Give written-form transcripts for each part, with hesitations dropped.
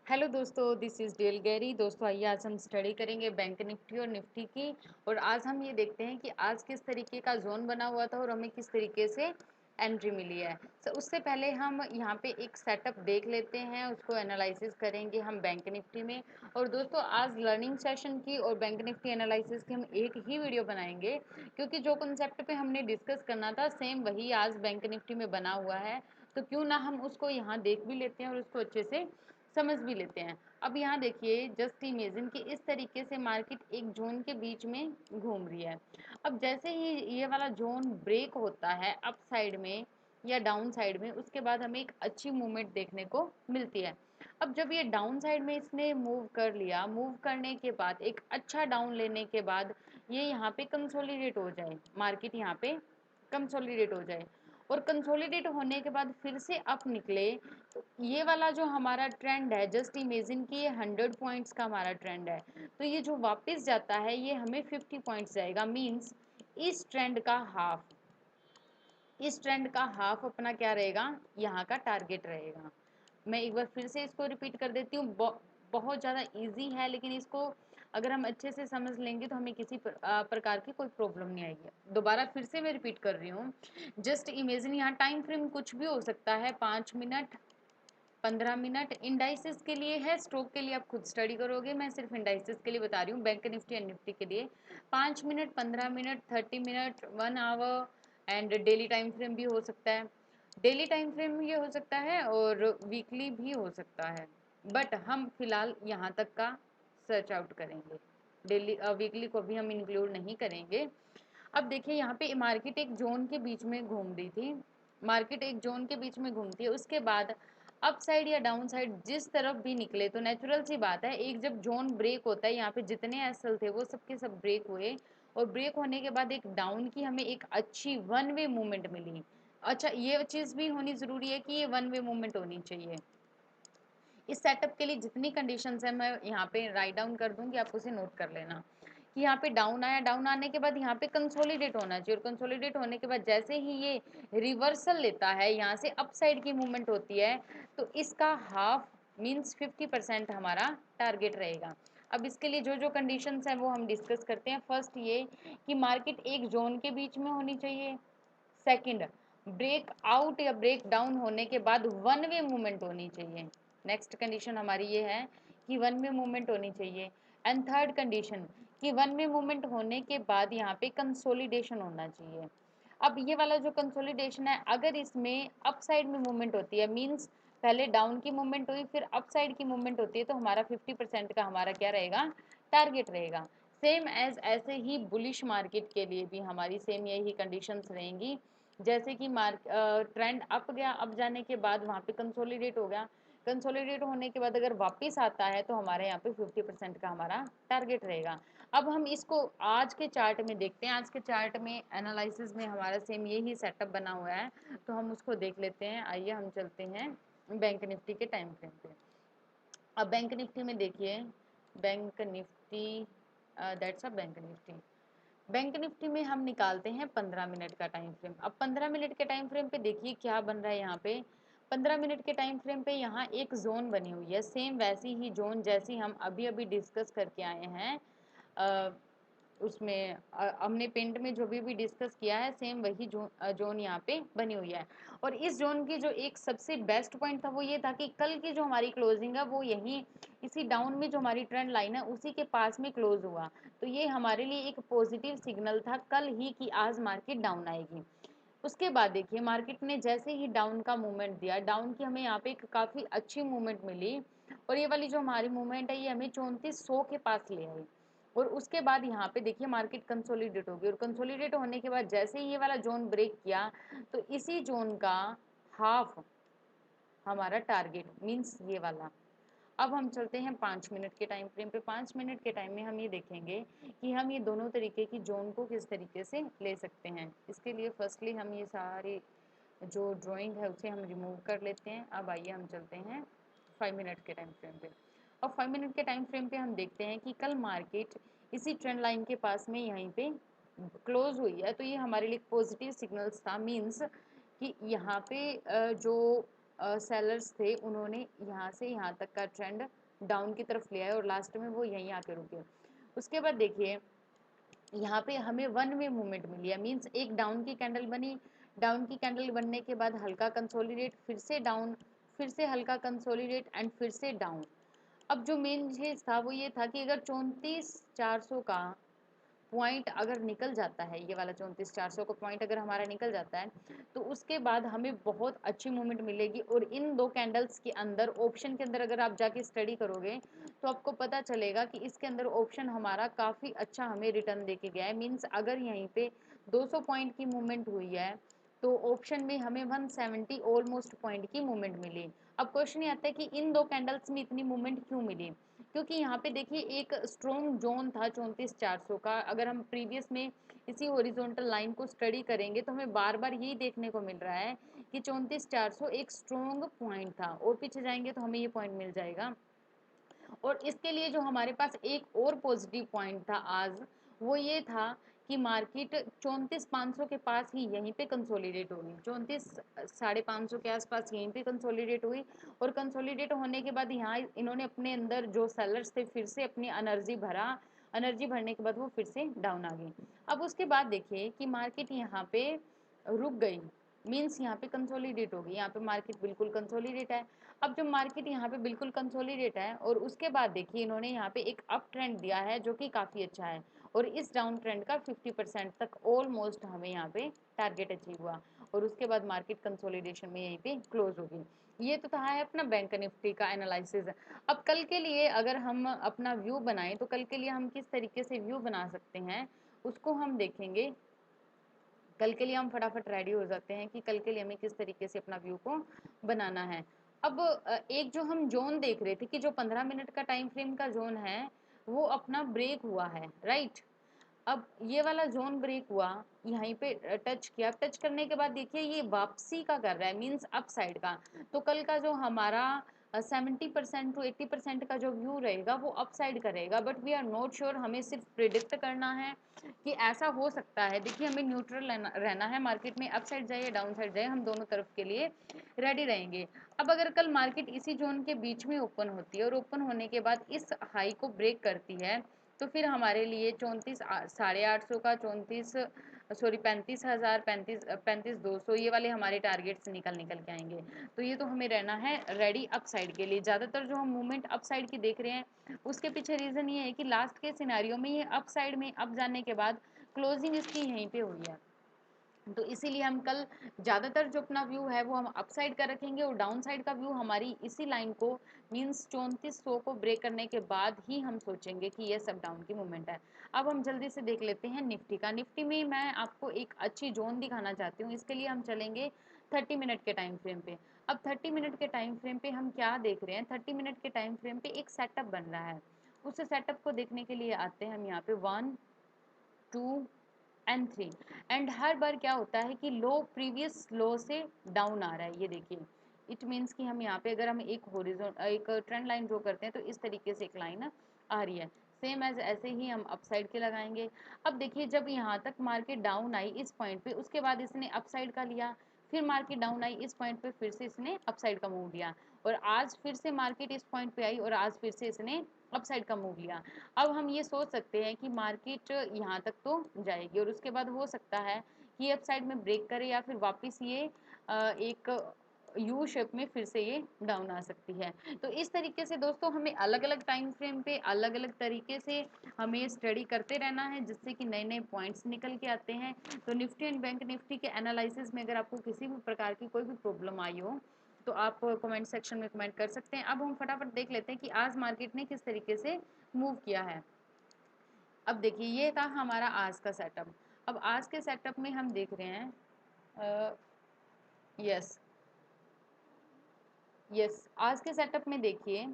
Hello दोस्तों, this is del Gary. दोस्तों आइए आज हम स्टडी करेंगे बैंक निफ्टी और निफ्टी की। और आज हम ये देखते हैं कि आज किस तरीके का जोन बना हुआ था और हमें किस तरीके से एंट्री मिली है। उससे पहले हम यहाँ पे एक सेटअप देख लेते हैं, उसको एनालिसिस करेंगे हम बैंक निफ्टी में। और दोस्तों आज लर्निंग सेशन की और बैंक निफ्टी एनालिसिस की हम एक ही वीडियो बनाएंगे, क्योंकि जो कॉन्सेप्ट पे हमने डिस्कस करना था सेम वही आज बैंक निफ्टी में बना हुआ है। तो क्यों ना हम उसको यहाँ देख भी लेते हैं और उसको अच्छे से समझ भी लेते हैं। अब यहाँ देखिए, जस्ट इमेजिन कि इस तरीके से मार्केट एक जोन के बीच में घूम रही है। अब जैसे ही ये वाला जोन ब्रेक होता है अप साइड में या डाउन साइड में, उसके बाद हमें एक अच्छी मूवमेंट देखने को मिलती है। अब जब ये डाउन साइड में इसने मूव कर लिया, मूव करने के बाद एक अच्छा डाउन लेने के बाद ये यहाँ पे कंसोलिडेट हो जाए, मार्केट यहाँ पे कंसोलिडेट हो जाए और कंसोलिडेट होने के बाद फिर से अप निकले, तो ये वाला जो हमारा ट्रेंड है, जस्ट इमेजिन कि ये 100 पॉइंट्स का हमारा ट्रेंड है, तो ये जो वापस जाता है ये हमें 50 पॉइंट्स जाएगा। मीन्स इस ट्रेंड का हाफ, इस ट्रेंड का हाफ अपना क्या रहेगा, यहाँ का टारगेट रहेगा। मैं एक बार फिर से इसको रिपीट कर देती हूँ। बहुत ज़्यादा इजी है, लेकिन इसको अगर हम अच्छे से समझ लेंगे तो हमें किसी प्रकार की कोई प्रॉब्लम नहीं आएगी। दोबारा फिर से मैं रिपीट कर रही हूँ। जस्ट इमेजिन, यहाँ टाइम फ्रेम कुछ भी हो सकता है, 5 मिनट, 15 मिनट। इंडाइसिस के लिए है, स्ट्रोक के लिए आप खुद स्टडी करोगे, मैं सिर्फ इंडाइसिस के लिए बता रही हूँ, बैंक निफ्टी एंड निफ्टी के लिए। 5 minute, 15 minute, 30 minute, 1 our and daily time frame भी हो सकता है। डेली टाइम फ्रेम ये हो सकता है और वीकली भी हो सकता है, बट हम फिलहाल यहाँ तक का सर्च आउट करेंगे। डेली वीकली को भी हम इंक्लूड नहीं करेंगे। अब देखिए, यहाँ पे मार्केट एक जोन के बीच में घूम रही थी, मार्केट एक जोन के बीच में घूमती है, उसके बाद अप साइड या डाउन साइड जिस तरफ भी निकले, तो नेचुरल सी बात है, एक जब जोन ब्रेक होता है, यहाँ पे जितने एसएल थे वो सबके सब ब्रेक हुए और ब्रेक होने के बाद एक डाउन की हमें एक अच्छी वन वे मूवमेंट मिली। अच्छा, ये चीज़ भी होनी ज़रूरी है कि ये वन वे मूवमेंट होनी चाहिए। इस सेटअप के लिए जितनी कंडीशंस है मैं यहाँ पे राइट डाउन कर दूंगी, आप उसे नोट कर लेना कि यहाँ पे डाउन आया, डाउन आने के बाद यहाँ पे कंसोलिडेट होना चाहिए और कंसोलिडेट होने के बाद जैसे ही ये रिवर्सल लेता है, यहाँ से अप साइड की मूवमेंट होती है, तो इसका हाफ मीन्स 50% हमारा टारगेट रहेगा। अब इसके लिए जो जो कंडीशंस हैं वो हम डिस्कस करते हैं। फर्स्ट ये कि मार्केट एक जोन के बीच में होनी चाहिए। सेकंड, ब्रेक आउट या ब्रेक डाउन होने के बाद वन वे मूवमेंट होनी चाहिए। नेक्स्ट कंडीशन हमारी ये है कि वन वे मूवमेंट होनी चाहिए। एंड थर्ड कंडीशन कि वन वे मूवमेंट होने के बाद यहाँ पे कंसोलिडेशन होना चाहिए। अब ये वाला जो कंसोलिडेशन है, अगर इसमें अप साइड में मूवमेंट होती है, मीन्स पहले डाउन की मूवमेंट हुई फिर अप साइड की मूवमेंट होती है, तो हमारा 50% का हमारा क्या रहेगा, टारगेट रहेगा। सेम एज ऐसे ही बुलिश मार्केट के लिए भी हमारी सेम यही कंडीशंस रहेंगी। जैसे कि ट्रेंड अप गया, अप जाने के बाद वहाँ पे कंसोलिडेट हो गया, कंसोलिडेट होने के बाद अगर वापस आता है तो हमारे यहाँ पे 50% का हमारा टारगेट रहेगा। अब हम इसको आज के चार्ट में देखते हैं। आज के चार्ट में एनालिसिस में हमारा सेम यही सेटअप बना हुआ है, तो हम उसको देख लेते हैं। आइए हम चलते हैं बैंक निफ्टी के टाइम फ्रेम पे। अब बैंक निफ्टी में देखिए, bank Nifty, that's a bank Nifty. Bank Nifty में हम निकालते हैं 15 मिनट का टाइम फ्रेम। अब 15 मिनट के टाइम फ्रेम पे देखिए क्या बन रहा है यहाँ पे। 15 मिनट के टाइम फ्रेम पे यहाँ एक जोन बनी हुई है, सेम वैसी ही जोन जैसी हम अभी अभी डिस्कस करके आए हैं। उसमें हमने पेंट में जो भी डिस्कस किया है, सेम वही जोन यहाँ पे बनी हुई है। और इस जोन की जो एक सबसे बेस्ट पॉइंट था वो ये था कि कल की जो हमारी क्लोजिंग है वो यही इसी डाउन में जो हमारी ट्रेंड लाइन है उसी के पास में क्लोज हुआ, तो ये हमारे लिए एक पॉजिटिव सिग्नल था कल ही कि आज मार्केट डाउन आएगी। उसके बाद देखिए, मार्केट ने जैसे ही डाउन का मूवमेंट दिया, डाउन की हमें यहाँ पे एक काफ़ी अच्छी मूवमेंट मिली और ये वाली जो हमारी मूवमेंट है ये हमें 3400 के पास ले आई। और उसके बाद यहाँ पे देखिए मार्केट कंसोलिडेट हो गई और कंसोलिडेट होने के बाद जैसे ही ये वाला जोन ब्रेक किया, तो इसी जोन का हाफ हमारा टारगेट मीन्स ये वाला। अब हम चलते हैं 5 मिनट के टाइम फ्रेम पे। 5 मिनट के टाइम में हम ये देखेंगे कि हम ये दोनों तरीके की जोन को किस तरीके से ले सकते हैं। इसके लिए फर्स्टली हम ये सारी जो ड्राइंग है उसे हम रिमूव कर लेते हैं। अब आइए हम चलते हैं 5 मिनट के टाइम फ्रेम पे। और 5 मिनट के टाइम फ्रेम पे हम देखते हैं कि कल मार्केट इसी ट्रेंड लाइन के पास में यहीं पे क्लोज हुई है, तो ये हमारे लिए पॉजिटिव सिग्नल्स था। मीन्स कि यहाँ पे जो सेलर्स थे उन्होंने यहाँ से यहाँ तक का ट्रेंड डाउन की तरफ ले आए और लास्ट में वो यहीं आके रुके। उसके बाद देखिए यहाँ पे हमें वन वे मूवमेंट मिली है, मीन्स एक डाउन की कैंडल बनी, डाउन की कैंडल बनने के बाद हल्का कंसोलिडेट, फिर से डाउन, फिर से हल्का कंसोलिडेट एंड फिर से डाउन। अब जो मेन चीज था वो ये था कि अगर 34,400 का पॉइंट अगर निकल जाता है, ये वाला 34,400 का पॉइंट अगर हमारा निकल जाता है, तो उसके बाद हमें बहुत अच्छी मूवमेंट मिलेगी। और इन दो कैंडल्स के अंदर, ऑप्शन के अंदर अगर आप जाके स्टडी करोगे तो आपको पता चलेगा कि इसके अंदर ऑप्शन हमारा काफ़ी अच्छा हमें रिटर्न देके गया है। मीन्स अगर यहीं पे 200 पॉइंट की मूवमेंट हुई है तो ऑप्शन में हमें 170 ऑलमोस्ट पॉइंट की मूवमेंट मिली। अब क्वेश्चन ये आता है कि इन दो कैंडल्स में इतनी मूवमेंट क्यों मिली, क्योंकि यहाँ पे देखिए एक स्ट्रॉन्ग जोन था 34,400 का। अगर हम प्रीवियस में इसी हॉरिजॉन्टल लाइन को स्टडी करेंगे तो हमें बार बार यही देखने को मिल रहा है कि 34,400 एक स्ट्रॉन्ग पॉइंट था, और पीछे जाएंगे तो हमें ये पॉइंट मिल जाएगा। और इसके लिए जो हमारे पास एक और पॉजिटिव पॉइंट था आज, वो ये था कि मार्केट 34,500 के पास ही यहीं पे कंसोलिडेट होगी, 34,550 के आसपास यहीं पे कंसोलिडेट हुई। और कंसोलिडेट होने के बाद यहाँ इन्होंने अपने अंदर जो सेलर्स थे फिर से अपनी एनर्जी भरा, एनर्जी भरने के बाद वो फिर से डाउन आ गई। अब उसके बाद देखिए कि मार्केट यहाँ पे रुक गई, मीन्स यहाँ पे कंसोलिडेट होगी, यहाँ पे मार्केट बिल्कुल कंसोलिडेट है। अब जो मार्केट यहाँ पे बिल्कुल कंसोलिडेट है और उसके बाद देखिए इन्होंने यहाँ पे एक अप ट्रेंड दिया है जो कि काफ़ी अच्छा है, और इस डाउन ट्रेंड का 50% तक ऑलमोस्ट हमें यहाँ पे टारगेट अचीव हुआ, और उसके बाद मार्केट कंसोलिडेशन में यहीं पे क्लोज होगी। ये तो था है अपना बैंक निफ्टी का एनालिसिस। अब कल के लिए अगर हम अपना व्यू बनाएं तो कल के लिए हम किस तरीके से व्यू बना सकते हैं उसको हम देखेंगे। कल के लिए हम फटाफट रेडी हो जाते हैं कि कल के लिए हमें किस तरीके से अपना व्यू को बनाना है। अब एक जो हम जोन देख रहे थे कि जो 15 मिनट का टाइम फ्रेम का जोन है वो अपना ब्रेक हुआ है, राइट। अब ये वाला जोन ब्रेक हुआ, यहीं पे टच किया, टच करने के बाद देखिए ये वापसी का कर रहा है, मीन्स अप साइड का। तो कल का जो हमारा 70% टू 80% का जो व्यू रहेगा वो अप साइड का रहेगा, but we are not sure. हमें सिर्फ प्रिडिक्ट करना है कि ऐसा हो सकता है। देखिए हमें न्यूट्रल रहना है, मार्केट में अप साइड जाए या डाउन साइड जाए हम दोनों तरफ के लिए रेडी रहेंगे। अब अगर कल मार्केट इसी जोन के बीच में ओपन होती है और ओपन होने के बाद इस हाई को ब्रेक करती है, तो फिर हमारे लिए 34,850 का 35,000, 35,200 ये वाले हमारे टारगेट्स निकल के आएंगे। तो ये तो हमें रहना है रेडी अप साइड के लिए। ज़्यादातर जो हम मूवमेंट अप साइड की देख रहे हैं उसके पीछे रीज़न ये है कि लास्ट के सिनेरियो में ये अप साइड में अप जाने के बाद क्लोजिंग इसकी यहीं पे हुई है। तो इसीलिए हम कल ज़्यादातर जो अपना व्यू है वो हम अप साइड का रखेंगे, और डाउन साइड का व्यू हमारी इसी लाइन को, मीन्स 3400 को ब्रेक करने के बाद ही हम सोचेंगे कि ये सब डाउन की मूवमेंट है। अब हम जल्दी से देख लेते हैं निफ्टी का। निफ्टी में मैं आपको एक अच्छी जोन दिखाना चाहती हूँ, इसके लिए हम चलेंगे 30 मिनट के टाइम फ्रेम पे। अब 30 मिनट के टाइम फ्रेम पे हम क्या देख रहे हैं, 30 मिनट के टाइम फ्रेम पे एक सेटअप बन रहा है। उस सेटअप को देखने के लिए आते हैं हम यहाँ पे 1, 2 एंड 3। एंड हर बार क्या होता है कि लो प्रीवियस लो से डाउन आ रहा है, ये देखिए। इट मीन्स कि हम यहाँ पे अगर हम एक ट्रेंड लाइन ड्रॉ करते हैं तो इस तरीके से एक लाइन आ रही है। सेम एज ऐसे ही हम अप साइड के लगाएंगे। अब देखिए जब यहाँ तक मार्केट डाउन आई इस पॉइंट पे, उसके बाद इसने अप साइड का लिया, फिर मार्केट डाउन आई इस पॉइंट पे, फिर से इसने अप साइड का मूव लिया, और आज फिर से मार्केट इस पॉइंट पे आई और आज फिर से इसने अप साइड का मूव लिया। अब हम ये सोच सकते हैं कि मार्केट यहाँ तक तो जाएगी और उसके बाद हो सकता है कि अप साइड में ब्रेक करे या फिर वापस ये एक यू शेप में फिर से ये डाउन आ सकती है। तो इस तरीके से दोस्तों हमें अलग अलग टाइम फ्रेम पे अलग अलग तरीके से हमें स्टडी करते रहना है, जिससे कि नए नए पॉइंट्स निकल के आते हैं। तो निफ्टी एंड बैंक निफ्टी के एनालिसिस में अगर आपको किसी भी प्रकार की कोई भी प्रॉब्लम आई हो तो आप कमेंट सेक्शन में कमेंट कर सकते हैं। अब हम फटाफट देख लेते हैं कि आज मार्केट ने किस तरीके से मूव किया है। अब देखिए ये था हमारा आज का सेटअप। अब आज के सेटअप में हम देख रहे हैं यस यस आज के सेटअप में देखिए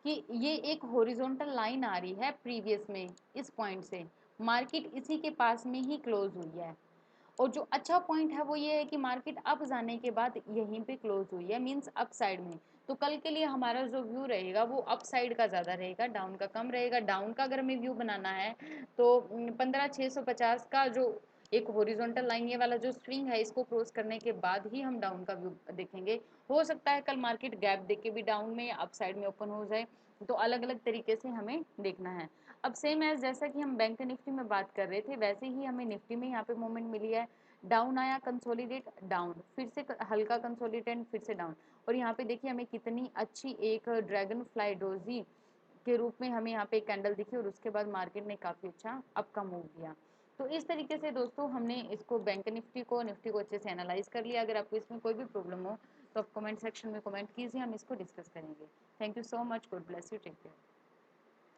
कि ये एक हॉरिजॉन्टल लाइन आ रही है प्रीवियस में, इस पॉइंट से मार्केट इसी के पास में ही क्लोज हुई है। और जो अच्छा पॉइंट है वो ये है कि मार्केट अप जाने के बाद यहीं पे क्लोज हुई है, मींस अप साइड में। तो कल के लिए हमारा जो व्यू रहेगा वो अप साइड का ज़्यादा रहेगा, डाउन का कम रहेगा। डाउन का अगर हमें व्यू बनाना है तो 15,650 का जो एक हॉरिजॉन्टल लाइन ये वाला जो स्विंग है इसको क्रॉस करने के बाद ही हम डाउन का व्यू देखेंगे। हो सकता है कल मार्केट गैप देके भी डाउन में या अप साइड में ओपन हो जाए, तो अलग अलग तरीके से हमें देखना है। अब सेम एज जैसा कि हम बैंक निफ्टी में बात कर रहे थे वैसे ही हमें निफ्टी में यहाँ पे मूवमेंट मिली है। डाउन आया, कंसोलिडेट, डाउन, फिर से हल्का कंसोलिडेट, फिर से डाउन। और यहाँ पे देखिए हमें कितनी अच्छी एक ड्रैगन फ्लाई डोजी के रूप में हमें यहाँ पे एक कैंडल दिखी और उसके बाद मार्केट ने काफी अच्छा अप का मूव दिया। तो इस तरीके से दोस्तों हमने इसको बैंक निफ्टी को अच्छे से एनालाइज कर लिया। अगर आपको इसमें कोई भी प्रॉब्लम हो तो आप कमेंट सेक्शन में कमेंट कीजिए, हम इसको डिस्कस करेंगे। Thank you so much, god bless you, take care.